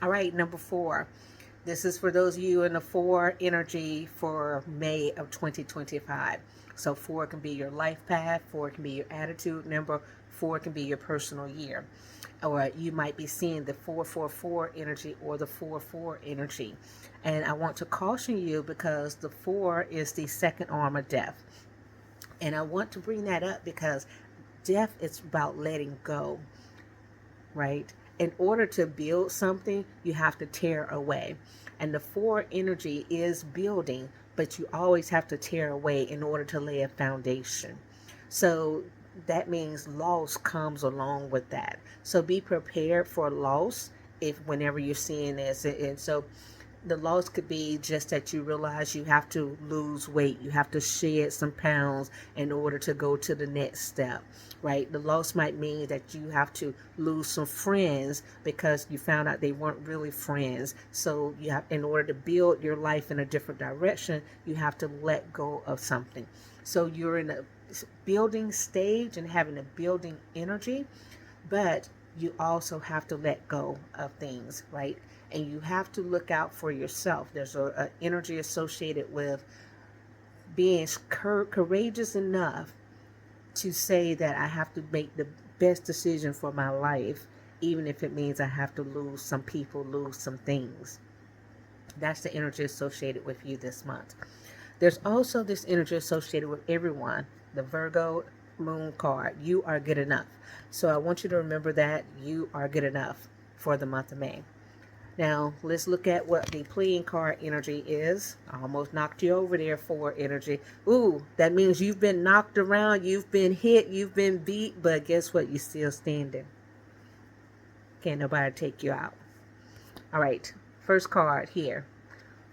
All right, number 4. This is for those of you in the 4 energy for May of 2025. So 4 can be your life path, 4 can be your attitude number, 4 can be your personal year. Or you might be seeing the 444 energy or the 44 energy. And I want to caution you because the 4 is the second arm of death. And I want to bring that up because death is about letting go, right? In order to build something, you have to tear away. And the 4 energy is building, but you always have to tear away in order to lay a foundation. So that means loss comes along with that. So be prepared for loss if whenever you're seeing this. And so the loss could be just that you realize you have to lose weight, you have to shed some pounds in order to go to the next step, right? The loss might mean that you have to lose some friends because you found out they weren't really friends. So you have, in order to build your life in a different direction, you have to let go of something. So you're in a building stage and having a building energy, but you also have to let go of things, right? And you have to look out for yourself. There's a energy associated with being courageous enough to say that I have to make the best decision for my life, even if it means I have to lose some people, lose some things. That's the energy associated with you this month. There's also this energy associated with everyone. The Virgo moon card. You are good enough. So I want you to remember that you are good enough for the month of May. Now, let's look at what the playing card energy is. I almost knocked you over there for energy. Ooh, that means you've been knocked around, you've been hit, you've been beat, but guess what? You're still standing. Can't nobody take you out. All right, first card here.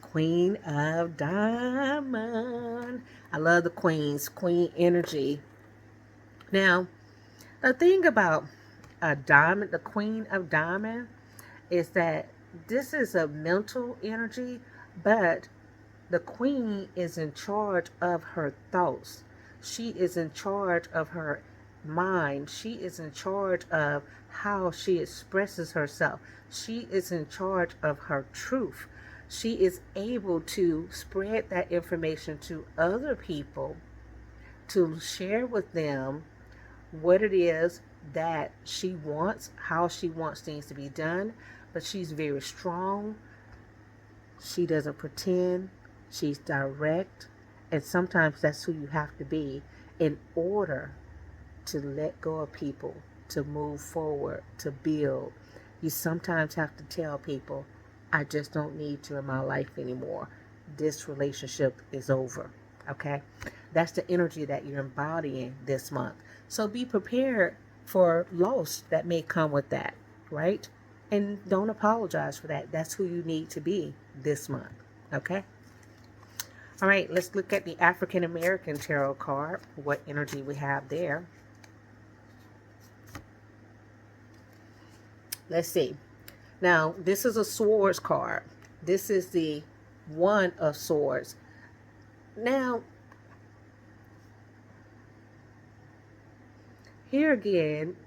Queen of Diamond. I love the queens, queen energy. Now, the thing about a diamond, the queen of diamond, is that this is a mental energy, but the queen is in charge of her thoughts. She is in charge of her mind. She is in charge of how she expresses herself. She is in charge of her truth. She is able to spread that information to other people to share with them what it is that she wants, how she wants things to be done. But she's very strong. She doesn't pretend. She's direct. And sometimes that's who you have to be in order to let go of people, to move forward, to build. You sometimes have to tell people, I just don't need you in my life anymore. This relationship is over. Okay? That's the energy that you're embodying this month. So be prepared for loss that may come with that, right? And don't apologize for that. That's who you need to be this month. Okay? All right, let's look at the African American Tarot card, what energy we have there. Let's see. Now, this is a swords card. This is the One of Swords. Now, here again,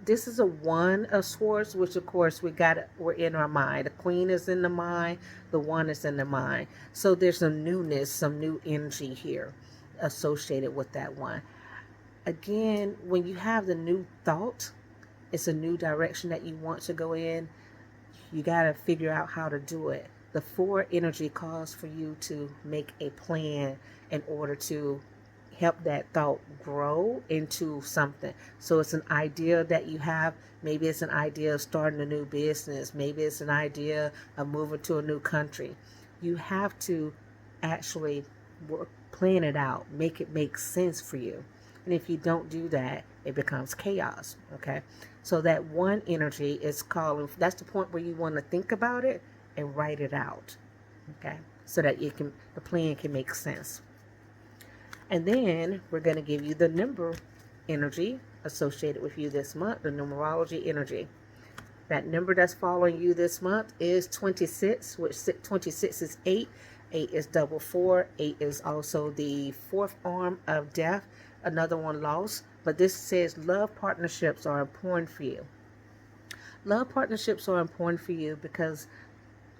this is a One of Swords, which of course we're in our mind. The Queen is in the mind, the One is in the mind. So there's some newness, some new energy here associated with that one. Again, when you have the new thought, it's a new direction that you want to go in. You got to figure out how to do it. The 4 energy calls for you to make a plan in order to help that thought grow into something. So it's an idea that you have. Maybe it's an idea of starting a new business. Maybe it's an idea of moving to a new country. You have to actually plan it out, make it make sense for you. And if you don't do that, it becomes chaos. Okay. So that one energy is calling, that's the point where you want to think about it and write it out. Okay. So that the plan can make sense. And then we're going to give you the number energy associated with you this month, the numerology energy. That number that's following you this month is 26, which 26 is 8. 8 is double 4. 8 is also the 4th arm of death. Another one lost. But this says love partnerships are important for you. love partnerships are important for you because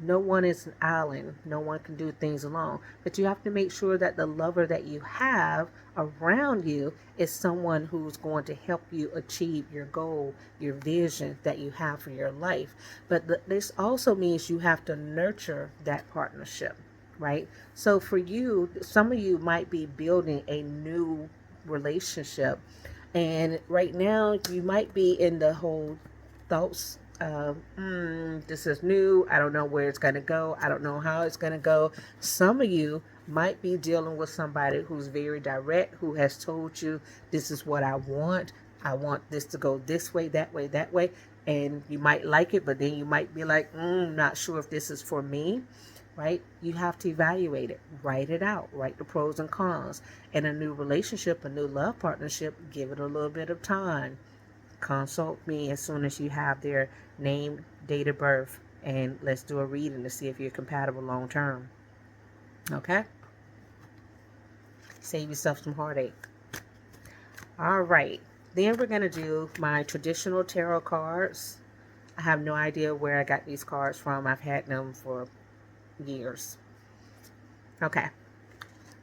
no one is an island. No one can do things alone. But you have to make sure that the lover that you have around you is someone who's going to help you achieve your goal, your vision that you have for your life. But this also means you have to nurture that partnership, right? So for you, some of you might be building a new relationship. And right now, you might be in the whole thoughts of, this is new. I don't know where it's going to go. I don't know how it's going to go. Some of you might be dealing with somebody who's very direct, who has told you, this is what I want. I want this to go this way, that way, that way. And you might like it, but then you might be like, not sure if this is for me, right? You have to evaluate it, write it out, write the pros and cons. In a new relationship, a new love partnership, give it a little bit of time. Consult me as soon as you have their name, date of birth, and let's do a reading to see if you're compatible long term. Okay? Save yourself some heartache. All right. Then we're going to do my traditional tarot cards. I have no idea where I got these cards from. I've had them for years. Okay.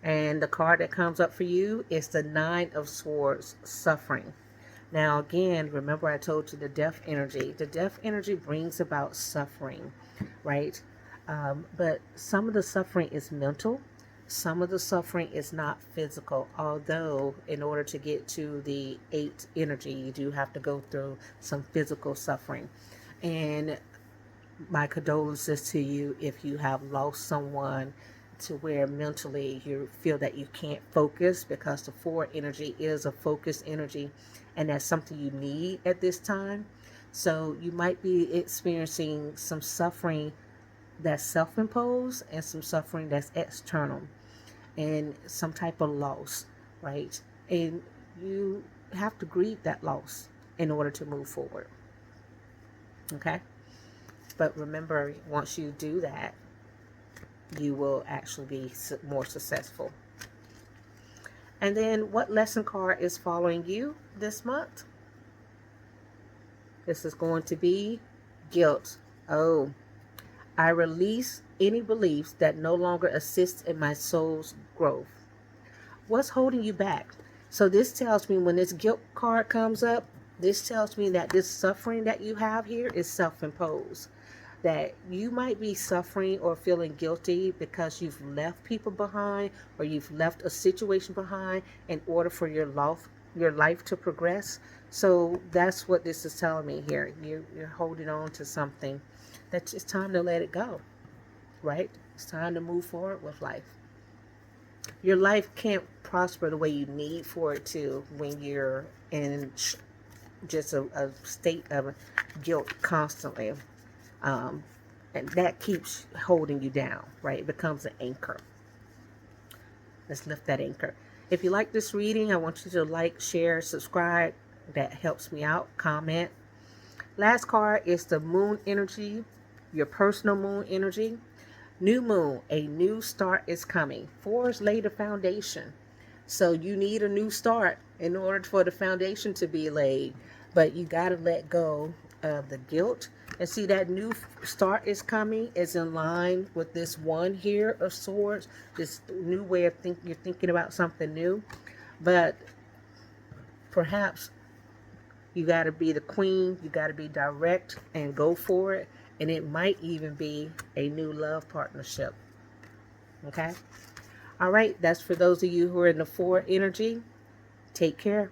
And the card that comes up for you is the Nine of Swords, Suffering. Now, again, remember I told you the death energy. The death energy brings about suffering, right? But some of the suffering is mental. Some of the suffering is not physical. Although, in order to get to the 8 energy, you do have to go through some physical suffering. And my condolences to you if you have lost someone to where mentally you feel that you can't focus, because the 4 energy is a focused energy, and that's something you need at this time. So you might be experiencing some suffering that's self-imposed and some suffering that's external, and some type of loss, right? And you have to grieve that loss in order to move forward. Okay? But remember, once you do that, you will actually be more successful. And then what lesson card is following you this month? This is going to be guilt. Oh, I release any beliefs that no longer assist in my soul's growth. What's holding you back? So this tells me, when this guilt card comes up, this tells me that this suffering that you have here is self-imposed. That you might be suffering or feeling guilty because you've left people behind, or you've left a situation behind in order for your life to progress. So that's what this is telling me here. You're holding on to something that it's time to let it go, right? It's time to move forward with life. Your life can't prosper the way you need for it to when you're in just a state of guilt constantly. And that keeps holding you down, right? It becomes an anchor. Let's lift that anchor. If you like this reading, I want you to like, share, subscribe. That helps me out. Comment. Last card is the moon energy, your personal moon energy. New moon, a new start is coming. 4s lay the foundation. So you need a new start in order for the foundation to be laid. But you got to let go of the guilt. And see, that new start is coming is in line with this one here of swords. This new way of thinking. You're thinking about something new. But perhaps you got to be the queen. You got to be direct and go for it. And it might even be a new love partnership. Okay? All right. That's for those of you who are in the 4 energy. Take care.